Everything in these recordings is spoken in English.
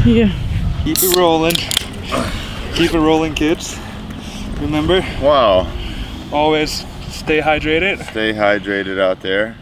Yeah. Keep it rolling. Keep it rolling, kids. Remember? Wow. Always stay hydrated. Stay hydrated out there.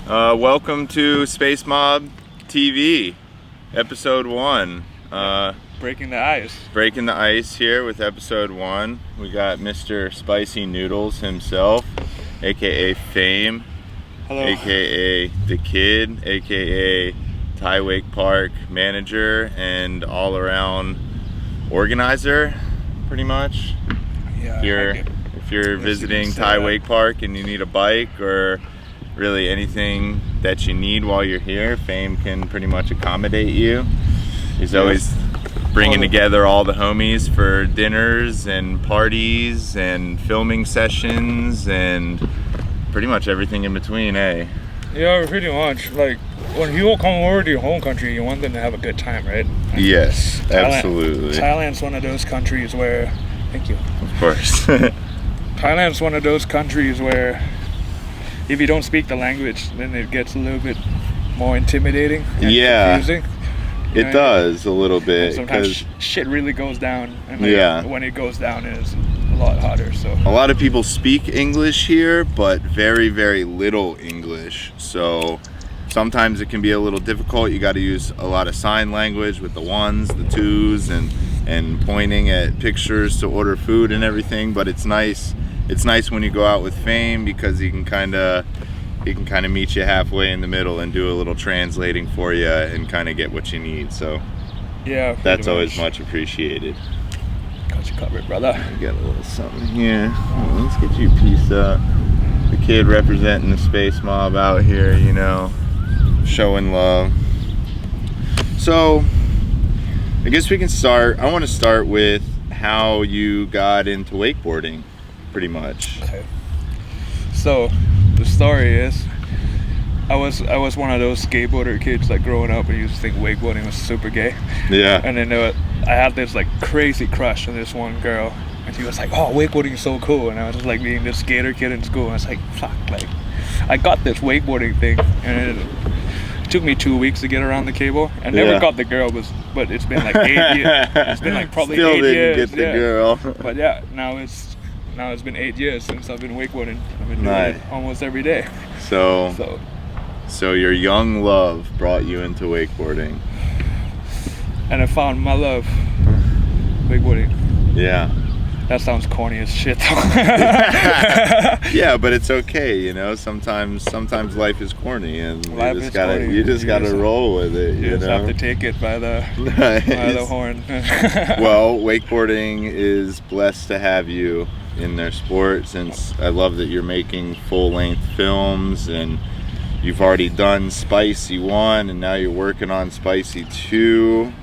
Welcome to Space Mob TV, episode 1. Breaking the ice. Breaking the ice here with episode 1. We got Mr. Spicy Noodles himself, aka Fame, Hello. aka The Kid, aka Thai Wake Park manager and all-around organizer, pretty much. Yeah. If you're visiting Thai Wake Park and you need a bike or really anything that you need while you're here, Fame can pretty much accommodate you. He's always bringing together all the homies for dinners and parties and filming sessions and pretty much everything in between, eh? Yeah, pretty much. Like, when people come over to your home country, you want them to have a good time, right? Yes, absolutely. Thailand's one of those countries where, thank you. Of course. Thailand's one of those countries where if you don't speak the language, then it gets a little bit more intimidating and confusing. It does a little bit. Sometimes shit really goes down, and when it goes down, it's a lot harder. So a lot of people speak English here, but very, very little English. So sometimes it can be a little difficult. You got to use a lot of sign language with the ones, the twos, and pointing at pictures to order food and everything. But it's nice. It's nice when you go out with Fame because he can kind of meet you halfway in the middle and do a little translating for you and kind of get what you need. So yeah, that's always much appreciated. Got you covered, brother. We got a little something here. Let's get you a piece up. The Kid representing the Space Mob out here, you know, showing love. So I guess we can start. I want to start with how you got into wakeboarding, pretty much. Okay. So the story is, I was one of those skateboarder kids like growing up and used to think wakeboarding was super gay. Yeah. And then I had this like crazy crush on this one girl, and she was like, "Oh, wakeboarding is so cool," and I was just like being this skater kid in school. And I was like, "Fuck!" Like, I got this wakeboarding thing, and it took me 2 weeks to get around the cable. I never got the girl, but it's been like 8 years. It's been like probably Still 8 years. Get the girl. But yeah, now it's been 8 years since I've been wakeboarding. I've been doing it almost every day. So your young love brought you into wakeboarding. And I found my love, wakeboarding. Yeah. That sounds corny as shit though. Yeah, but it's okay, you know. Sometimes life is corny, and you just gotta roll with it. You just know? have to take it by the horn. Well, wakeboarding is blessed to have you in their sport, since I love that you're making full-length films, and you've already done Spicy 1 and now you're working on Spicy 2.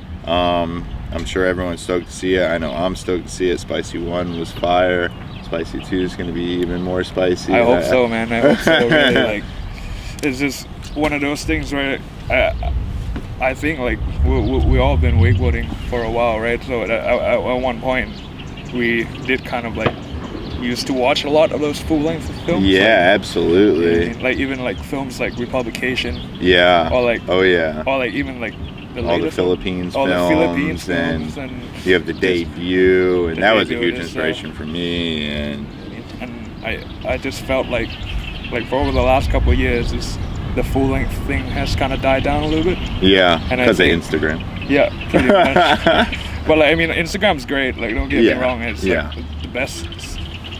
I'm sure everyone's stoked to see it. I know I'm stoked to see it. Spicy 1 was fire. Spicy 2 is going to be even more spicy. I hope so, man. I hope so. Really, like, it's just one of those things where I think like we all been wakeboarding for a while, right? So at one point we did kind of like, we used to watch a lot of those full-length films. Yeah, absolutely. Like even like films like Republication. Yeah. Or like or like even like all the Philippines films, and you have the debut, and that was a huge inspiration for me. And I just felt like for over the last couple of years, the full-length thing has kind of died down a little bit. Yeah, because of Instagram. Yeah, pretty much. But like, I mean, Instagram's great. Like, don't get me wrong, it's like the best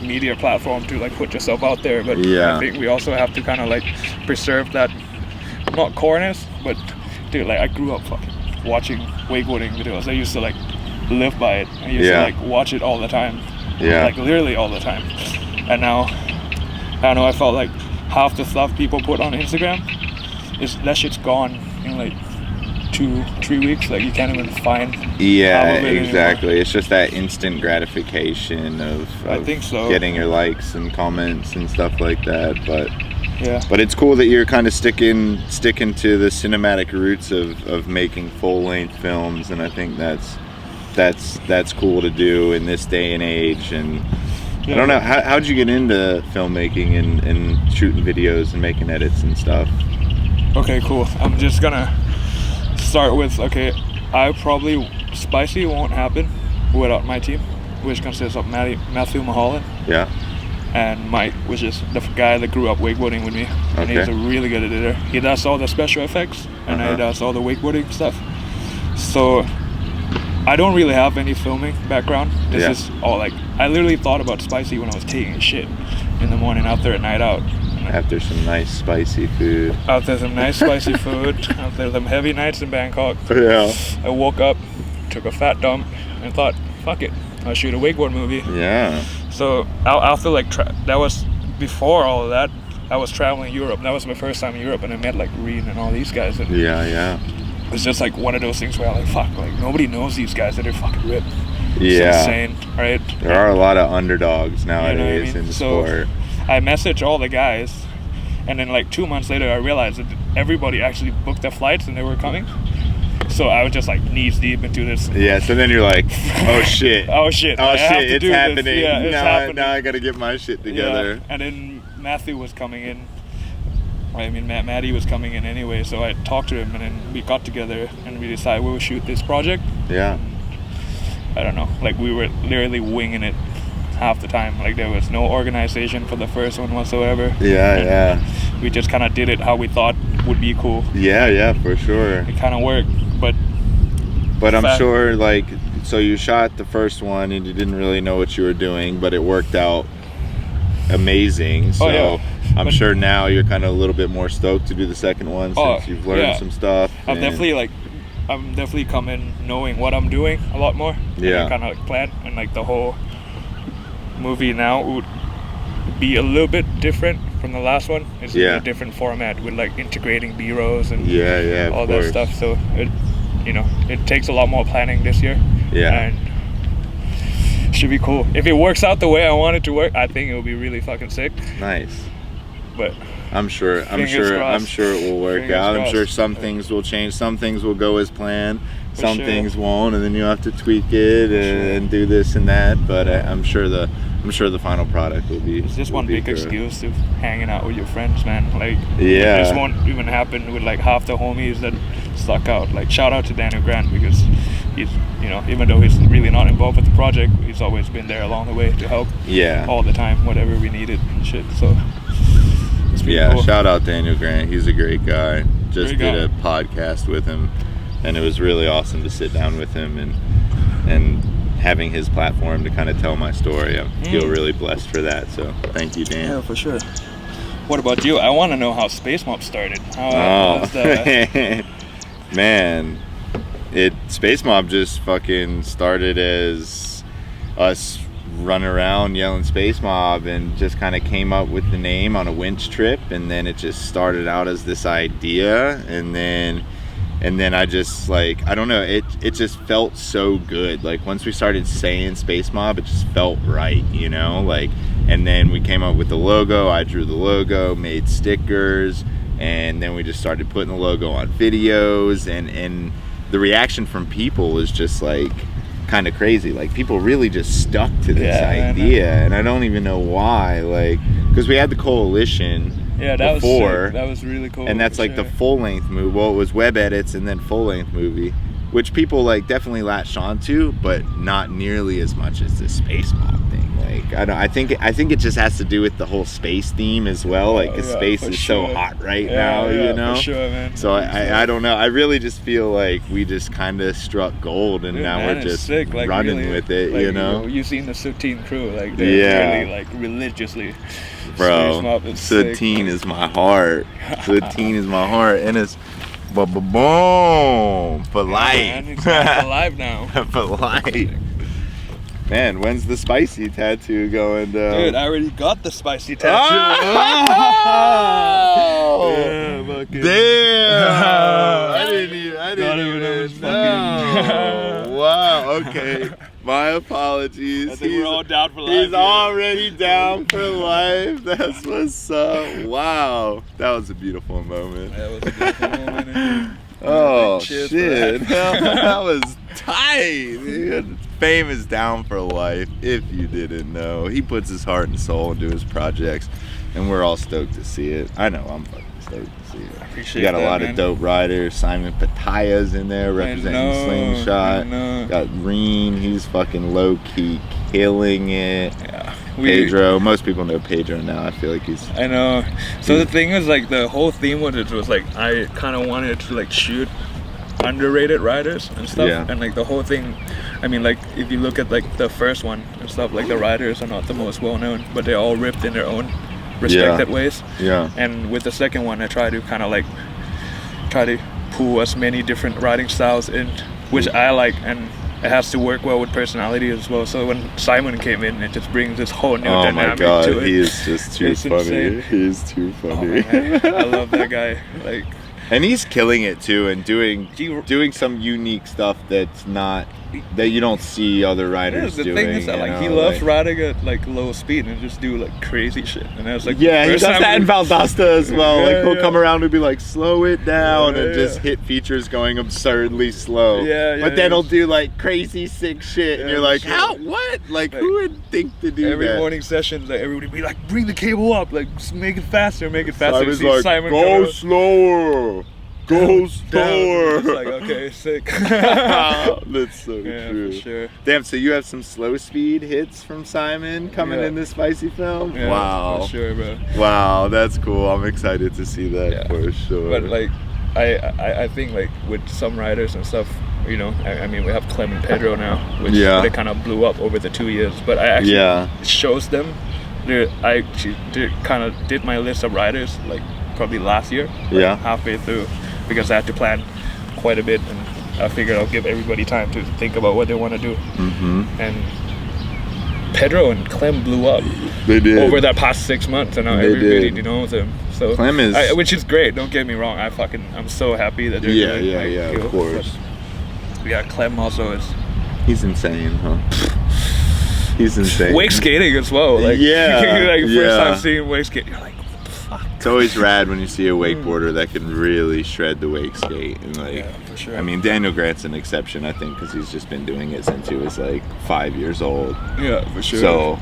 media platform to like put yourself out there. But I think we also have to kind of like preserve that, not corness, but dude, like I grew up fucking watching wakeboarding videos. I used to like live by it. I used to like watch it all the time. Yeah. Like literally all the time. And now, I don't know, I felt like half the stuff people put on Instagram, that shit's gone in like 2-3 weeks. Like you can't even find exactly anymore. It's just that instant gratification of I think so. Getting your likes and comments and stuff like that. But it's cool that you're kind of sticking to the cinematic roots of making full-length films, and I think that's cool to do in this day and age. And I don't know, how'd you get into filmmaking and shooting videos and making edits and stuff? Okay, cool. I'm just gonna start with, Spicy won't happen without my team, which consists of Matthew Mulholland. Yeah. And Mike, which is the guy that grew up wakeboarding with me. And he's a really good editor. He does all the special effects, and he does all the wakeboarding stuff. So I don't really have any filming background. This is all like, I literally thought about Spicy when I was taking a shit in the morning after a night out. After some nice spicy food. After some heavy nights in Bangkok. Yeah. I woke up, took a fat dump, and thought, fuck it, I'll shoot a wakeboard movie. Yeah. So after that was before all of that. I was traveling Europe. That was my first time in Europe, and I met like Reen and all these guys. And it's just like one of those things where I'm like, fuck, like nobody knows these guys that are fucking ripped. Yeah. It's insane, right? There are a lot of underdogs nowadays, you know what I mean? in the sport. I messaged all the guys, and then like 2 months later I realized that everybody actually booked their flights and they were coming. So I was just like knees deep into this. Yeah, so then you're like, oh shit. Oh shit, it's happening. Yeah, it's happening. Now I gotta get my shit together. Yeah. And then Matthew was coming in. I mean, Matty was coming in anyway, so I talked to him, and then we got together and we decided we would shoot this project. Yeah. I don't know, like we were literally winging it half the time. Like there was no organization for the first one whatsoever. Yeah. We just kind of did it how we thought would be cool. Yeah, for sure. It kind of worked, but I'm sure, like, so you shot the first one and you didn't really know what you were doing, but it worked out amazing. So I'm sure now you're kind of a little bit more stoked to do the second one since you've learned some stuff. I'm definitely come in knowing what I'm doing a lot more. Yeah. Kind of like plan, and like the whole movie now would be a little bit different from the last one. It's a different format with like integrating B-rolls and all that stuff. So it takes a lot more planning this year. Yeah. And it should be cool. If it works out the way I want it to work, I think it will be really fucking sick. Nice. But I'm sure it will work out. I'm sure some things will change, some things will go as planned, some things won't, and then you have to tweak it and do this and that. But I'm sure the final product will be. It's just one big excuse to hanging out with your friends, man. Like this won't even happen with like half the homies that stuck out. Like shout out to Daniel Grant, because he's, even though he's really not involved with the project, he's always been there along the way to help. Yeah. All the time, whatever we needed and shit. So. Yeah, cool. Shout out Daniel Grant. He's a great guy. Just did a podcast with him, and it was really awesome to sit down with him and having his platform to kind of tell my story. I feel really blessed for that. So thank you, Dan. Yeah, for sure. What about you? I want to know how Space Mob started. Man, Space Mob just fucking started as us running around yelling Space Mob, and just kind of came up with the name on a winch trip, and then it just started out as this idea, and then I just, like, I don't know, it just felt so good. Like once we started saying Space Mob, it just felt right, like, and then we came up with the logo. I drew the logo, made stickers, and then we just started putting the logo on videos, and the reaction from people was just like kind of crazy. Like people really just stuck to this idea, and I don't even know why, like, because we had the coalition before. That was really cool. And that's like the full-length movie. Well, it was web edits and then full-length movie, which people like definitely latched onto, but not nearly as much as the Space Mob thing. Like I think it just has to do with the whole space theme as well, like because space is so hot right now, For sure, man. So I don't know, I really just feel like we just kind of struck gold, and now we're just sick, like, running really, with it, like, you've seen the Soutine crew, like they're really like religiously, bro. Soutine is my heart. Soutine is my heart, and it's boom for life. Man, he's alive now. For life. Man, when's the spicy tattoo going down? Dude, I already got the spicy tattoo. Oh! Damn! I didn't even know. Wow, okay. My apologies. I think we're all down for life. He's already down for life. That's what's up. Wow. That was a beautiful moment. That was a beautiful moment. Oh, shit. That was tight. Dude. Fame is down for life, if you didn't know. He puts his heart and soul into his projects, and we're all stoked to see it. I know I'm fucking stoked. stoked to see it. Appreciate You got a that, lot man. of dope riders. Simon Pataya's in there representing Slingshot. Got Reen, he's fucking low key killing it. Yeah. Pedro, most people know Pedro now. I feel like he's. I know. So the thing is, like, the whole theme with it was like I kind of wanted to like shoot underrated riders and stuff, and like the whole thing. I mean, like if you look at like the first one and stuff, like the riders are not the most well known, but they're all ripped in their own respected ways. Yeah. And with the second one, I try to kind of like pull as many different riding styles in, which I like, and it has to work well with personality as well. So when Simon came in, it just brings this whole new dynamic to it. Oh my god, he is just too funny. Insane. He's too funny. Oh, I love that guy. Like, and he's killing it too, and doing some unique stuff that you don't see other riders doing. The thing is that like he loves riding at like low speed and just do like crazy shit. And that's like he does that in Valdosta as well. Like he'll come around and be like, slow it down, and just hit features going absurdly slow. But then he'll do like crazy sick shit, and you're like, how? What? Like who would think to do every that? morning sessions, like everybody be like, bring the cable up, like make it faster, make it faster. Simon's like, Simon go slower. Go slower. It's like, okay, sick. That's so true. For sure. Damn, so you have some slow speed hits from Simon coming in this spicy film? Yeah, wow. For sure, bro. Wow, that's cool. I'm excited to see that for sure. But like, I think like with some riders and stuff, you know, I mean, we have Clem and Pedro now, which they kind of blew up over the 2 years. But I actually it shows them. I kind of did my list of riders like probably last year, halfway through, because I had to plan quite a bit, and I figured I'll give everybody time to think about what they want to do. And Pedro and Clem blew up. They did over that past 6 months, and now everybody knows them. So Clem is, which is great. Don't get me wrong. I'm so happy that they're doing of course. But, Clem also is. He's insane, huh? He's insane. Wake skating as well. Like first time seeing wake skate, you're like, it's always rad when you see a wakeboarder that can really shred the wake skate, and like, for sure. I mean, Daniel Grant's an exception, I think, because he's just been doing it since he was like 5 years old. Yeah, for sure. So,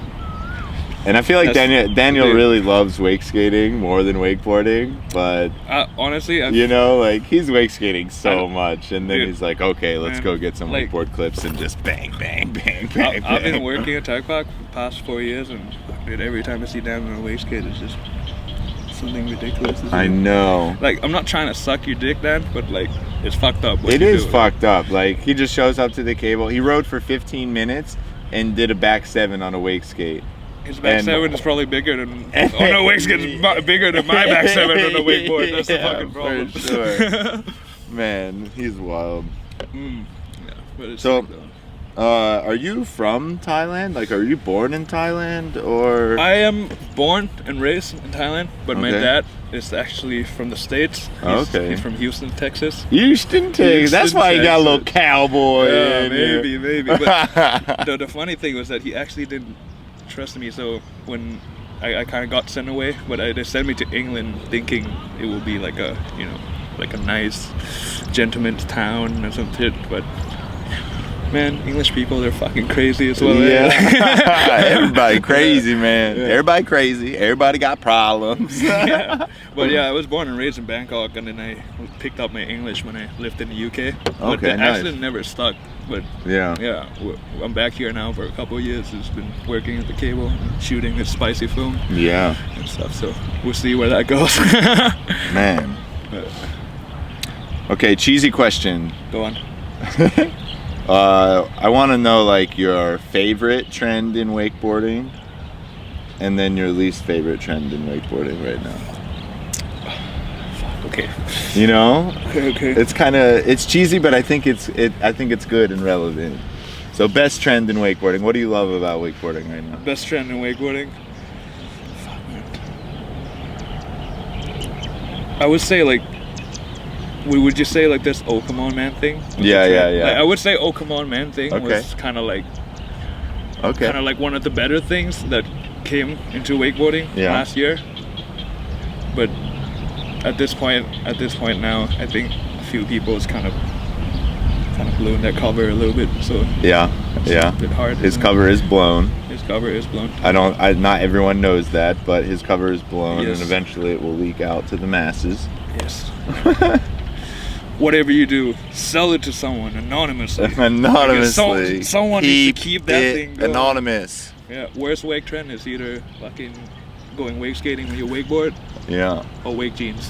and I feel like Daniel really loves wake skating more than wakeboarding, but honestly, you know, like he's wake skating so much, and then he's like, okay, let's go get some wakeboard clips and just bang, bang, bang, bang. I've been working at Thai Park for the past 4 years, and every time I see Dan on a wake skate, it's just something ridiculous. I know. Like, I'm not trying to suck your dick, Dan, but like, it's fucked up. It is fucked up. Like, he just shows up to the cable. He rode for 15 minutes and did a back 7 on a wake skate. His back 7 is probably bigger than wake skate is bigger than my back 7 on the wakeboard. That's the fucking problem. For sure. Man, he's wild. But it's so, are you from Thailand? Like, are you born in Thailand, or? I am born and raised in Thailand, but my dad is actually from the States. He's from Houston, Texas. Houston, Texas. That's why he got a little cowboy. Yeah, maybe. But the funny thing was that he actually didn't trust me. So when I kind of got sent away, but they sent me to England thinking it would be like a nice gentleman's town or some shit, but. Man, English people, they're fucking crazy as well. Everybody crazy, man. Everybody crazy. Everybody got problems. But I was born and raised in Bangkok, and then I picked up my English when I lived in the UK. But the accent never stuck. But I'm back here now for a couple of years. Just been working at the cable, and shooting this spicy film. And stuff. So we'll see where that goes. Man. Okay, cheesy question. Go on. I want to know like your favorite trend in wakeboarding, and then your least favorite trend in wakeboarding right now. Okay. You know? Okay. It's cheesy, but I think it's good and relevant. So best trend in wakeboarding. What do you love about wakeboarding right now? Best trend in wakeboarding? I would say like. Would you say like this "Oh come on man" thing? Yeah. Like, I would say "Oh come on man" thing was kind of like one of the better things that came into wakeboarding last year. But at this point now, I think a few people is kind of blown their cover a little bit. So it's a bit hard. His cover is blown. His cover is blown. Not everyone knows that, but his cover is blown, Yes. and eventually it will leak out to the masses. Yes. Whatever you do, sell it to someone anonymously. Anonymously. Someone needs to keep that thing going. Anonymous. Yeah. Worst wake trend is either fucking going wake skating with your wakeboard. Yeah. Or wake jeans.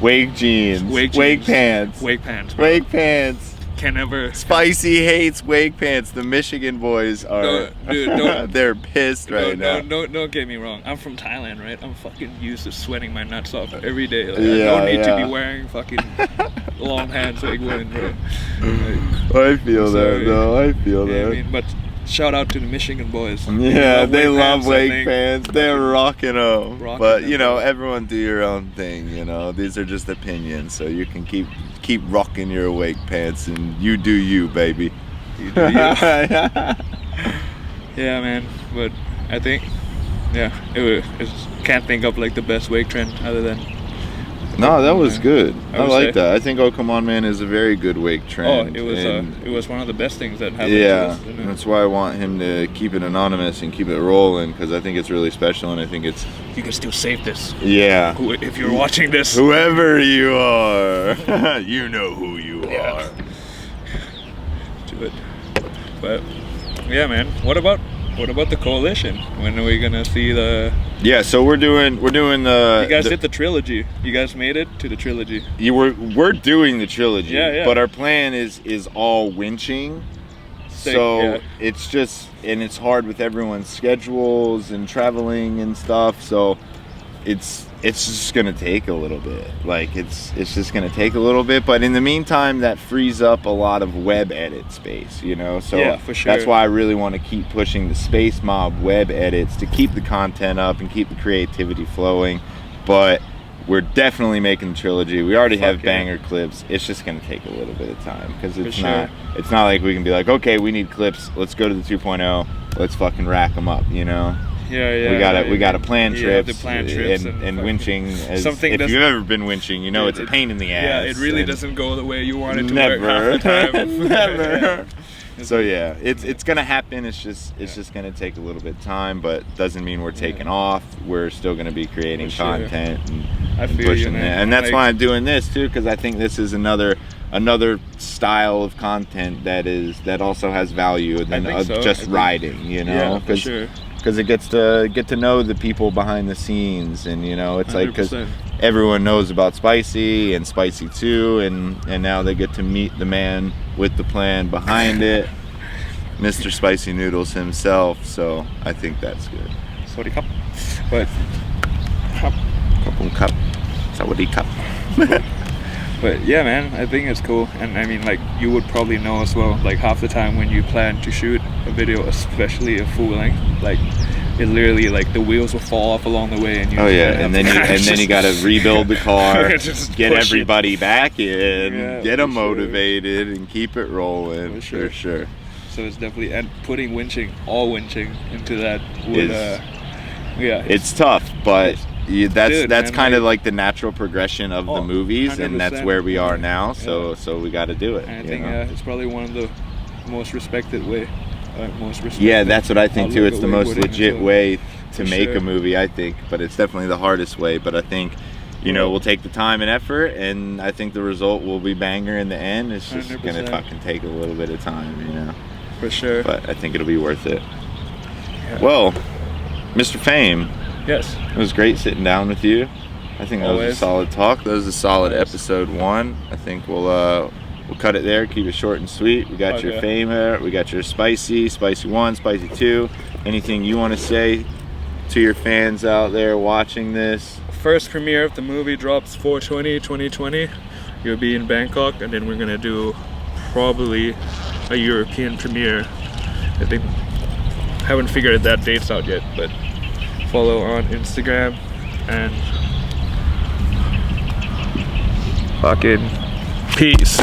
Wake jeans. Wake pants. Wake pants. Bro. Wake pants. Can never. Spicy hates wake pants. The Michigan boys are. They're pissed right now. Don't get me wrong. I'm from Thailand, right? I'm fucking used to sweating my nuts off every day. Like, Yeah, I don't need to yeah. be wearing fucking long pants wakeboarding, bro. I feel that, though. I feel Yeah, that. I mean, but shout out to the Michigan boys. Yeah, they love pants, I wake think. pants. They're rocking them. Rocking But them, you know, bro. everyone do your own thing. You know, these are just opinions, so you can keep rocking your wake pants, and you do you, baby. You do you. Yeah, man. But I think, yeah, can't think of like the best wake trend other than. No, that was good. I would like say. that. I think "Oh Come On Man" is a very good wake Oh, trend. it was one of the best things that happened. Yeah, to us, you know? that's why I want him to keep it anonymous and keep it rolling, because I think it's really special, and I think it's You can still save this. yeah. If you're watching this. Whoever you are, you know who you are. To it. But yeah, man. What about the coalition? When are we gonna see the? Yeah, so we're doing the. You guys did the trilogy. You guys made it to the trilogy. We're doing the trilogy. Yeah, yeah. But our plan is all winching. So yeah. it's just, and it's hard with everyone's schedules and traveling and stuff. So it's just gonna take a little bit. Like it's just gonna take a little bit. But in the meantime, that frees up a lot of web edit space, you know. So Yeah, for sure. that's why I really want to keep pushing the Space Mob web edits to keep the content up and keep the creativity flowing. But we're definitely making the trilogy. We already have yeah. banger clips. It's just gonna take a little bit of time, because it's sure. it's not like we can be like, okay, we need clips. Let's go to the 2.0. Let's fucking rack them up, you know. Yeah. We gotta plan trips, the plan trips and fucking- winching. Something if that's- you've ever been winching, you know it's a pain in the ass. Yeah, it really and doesn't go the way you want it to Never, work half the time. never. So yeah, it's gonna happen. It's just gonna take a little bit of time, but doesn't mean we're taking off. We're still gonna be creating For sure. content I and feel pushing you, man. it. And that's Like- why I'm doing this too, because I think this is another style of content that also has value than think so. just I think- riding, you know. Yeah, for sure. Because it gets to know the people behind the scenes, and you know, it's like, because 100%. everyone knows about Spicy and Spicy 2, and now they get to meet the man with the plan behind it, Mr. Spicy Noodles himself. So I think that's good. Sorry, cup. But Cup, Sawadee cup. But yeah, man, I think it's cool. And I mean, like, you would probably know as well, like, half the time when you plan to shoot a video, especially a full length, like, it literally, like, the wheels will fall off along the way, and you Oh yeah, have and to then you gotta rebuild the car, Just get push it. everybody back in, Yeah, get them for sure. motivated, and keep it rolling. For sure. So it's definitely, and putting all winching into that would, yeah. It's tough, but that's Dude, man, kind of like the natural progression of the movies, and that's 100%. where we are now. So we got to do it. And I you think know? it's probably one of the most respected way. Yeah, that's what I think too. It's the most legit way to For make sure. a movie, I think, but it's definitely the hardest way. But I think, you know, we'll take the time and effort, and I think the result will be banger in the end. It's just 100%. gonna fucking take a little bit of time, you know. For sure. But I think it'll be worth it. Yeah. Well, Mr. Fame, Yes. it was great sitting down with you. I think that was a Always. solid talk. That was a solid Always. episode 1. I think we'll cut it there. Keep it short and sweet. We got your Okay. Fame there. We got your Spicy 1, Spicy 2. Anything you want to say to your fans out there watching this? First premiere of the movie drops 4/20/2020. You'll be in Bangkok, and then we're gonna do probably a European premiere. I think haven't figured that dates out yet, but follow on Instagram and fucking peace.